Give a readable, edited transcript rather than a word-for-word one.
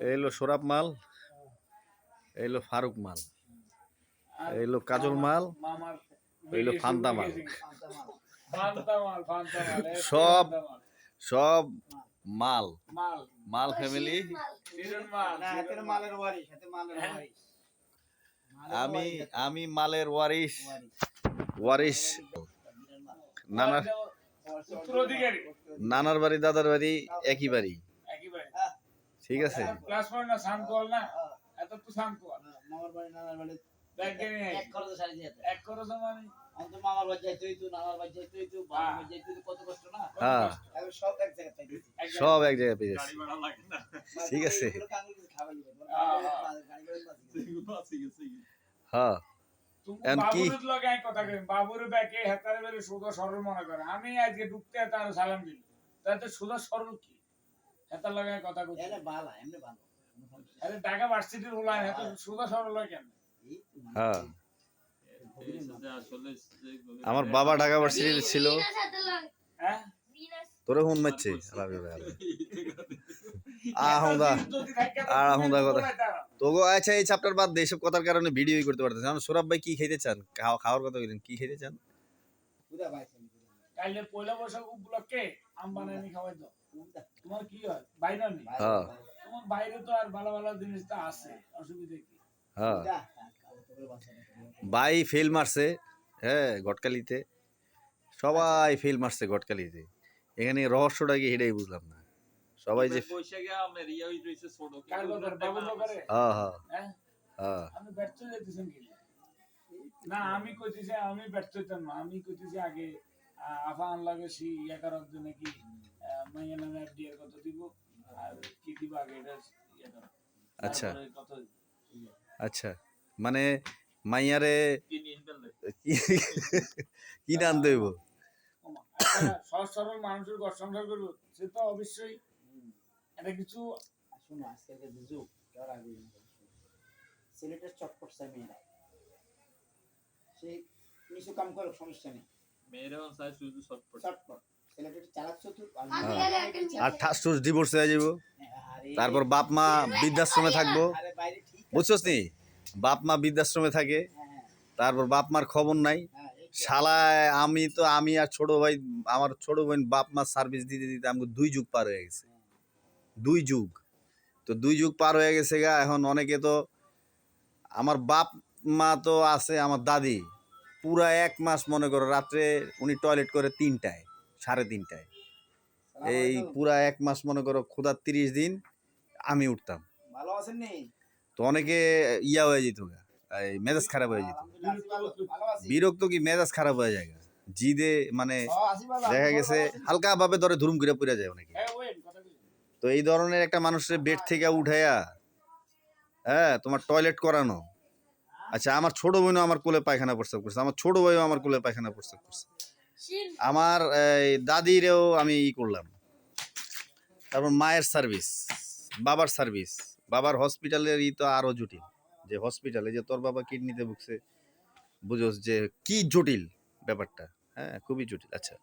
এই হলো সোরাব মাল, এই হলো ফারুক মাল, এই হলো কাজল মাল, এই হলো ফান্তা মাল। সব সব মাল মাল ফ্যামিলি। আমি আমি মালের ওয়ারিশ ওয়ারিশ। নানার নানার বাড়ি দাদার বাড়ি একই বাড়ি, ঠিক আছে। সব এক জায়গায় পেয়ে যাচ্ছে, ঠিক আছে। হ্যাঁ আমি আজকে ঢুকতে তার সালাম দিল, তাতে সুদা সরল কি হেতার লাগায় কথা কই আরে ঢাকা ভার্সিটির হলো এত সুদা সরল হয় কেন? হ্যাঁ, আমার বাবা ঢাকা ভার্সিটিতে ছিল। হ্যাঁ তোরে ফোন মারছে তোগো। আচ্ছা এই চ্যাপ্টার বাদ দে, এসব কথার কারণে ভিডিও করতে পারতেছে। সোরাব ভাই কি খেতে চান? খাওয়ার কথা বলেন, কি খেতে চান? কাইলে পয়লা বৈশাখ উপলক্ষে আম বানানি খাওয়াই দাও। তোমার কি হয় বাইরে নেই? হ্যাঁ তোমার বাইরে তো আর ভালো ভালো জিনিস তো আছে, অসুবিধা কি? হ্যাঁ ভাই ফেল মারছে, হ্যাঁ ঘটকালিতে সবাই ফেল মারছে ঘটকালিতে। এখানে রহস্যটা কি এটাই বুঝলাম না। সবাই যে আমি ব্যর্থ যেতেছেন কি না, আমি কইতেছি আমি ব্যর্থ হইতাম না। আমি কইতেছি আগে আফা আনলাগে সি ইয়া করার জন্য কি মাইয়া নামে এফডি এর কত দিব আর কি দিব আগে এটা ইয়া করা। আচ্ছা আচ্ছা, মানে মাইয়ারে কি দান দেব? সহজ সরল মানুষের ঘর সংসার করবো, সে তো অবশ্যই এটা কিছু। শুনো আজকের যে যুগ তার আগে সিলেটের চটপট চাই মেয়েরা, সে নিচু কাম করো সমস্যা নেই, মেয়েরাও চাই শুধু চটপট চটপট। সিলেটের চালাক চতুর আর ঠাসঠুস ডিভোর্স হয়ে যাব, তারপর বাপ মা বৃদ্ধাশ্রমে থাকবো, বুঝছস নি? বাপ মা বৃদ্ধাশ্রমে থাকে, তারপর বাপ মার খবর নাই। শালায় আমি আর ছোট ভাই, আমার ছোট বোন বাপ মা সার্ভিস দিতে দিতে আমাকে 2 যুগ পার হয়ে গেছে। 2 যুগ, তো 2 যুগ পার হয়ে গেছে গা। এখন অনেকে তো আমার বাপ মা তো আছে, আমার দাদি পুরা 1 মাস মনে করো রাত্রে উনি টয়লেট করে 3টায় 3:30টায়। এই পুরা 1 মাস মনে করো ক্ষুধা 30 দিন আমি উঠতাম। ভালো আছেন নি? তো অনেকে ইয়া হয়ে যেত, এই মেজাজ খারাপ হয়ে যেত। বিরক্ত কি মেজাজ খারাপ হয়ে যায় জিদে, মানে দেখা গেছে হালকা ভাবে ধরে ধুরুম করে পড়ে যায় অনেকে। তো এই ধরনের একটা মানুষের বেড থেকে উঠাইয়া হ্যাঁ তোমার টয়লেট করানো। আচ্ছা আমার ছোট বোনও আমার কোলে পায়খানা প্রস্রাব করছে, আমার ছোট ভাইও আমার কোলে পায়খানা প্রস্রাব করছে, আমার দাদিরেও আমি করলাম। তারপর মায়ের সার্ভিস, বাবার সার্ভিস, বাবার হসপিটালের তো আরো জটিল। যে হসপিটালে যে তোর বাবা কিডনিতে ভুগছে, বুঝোস যে কি জটিল ব্যাপারটা, হ্যাঁ খুবই জটিল। আচ্ছা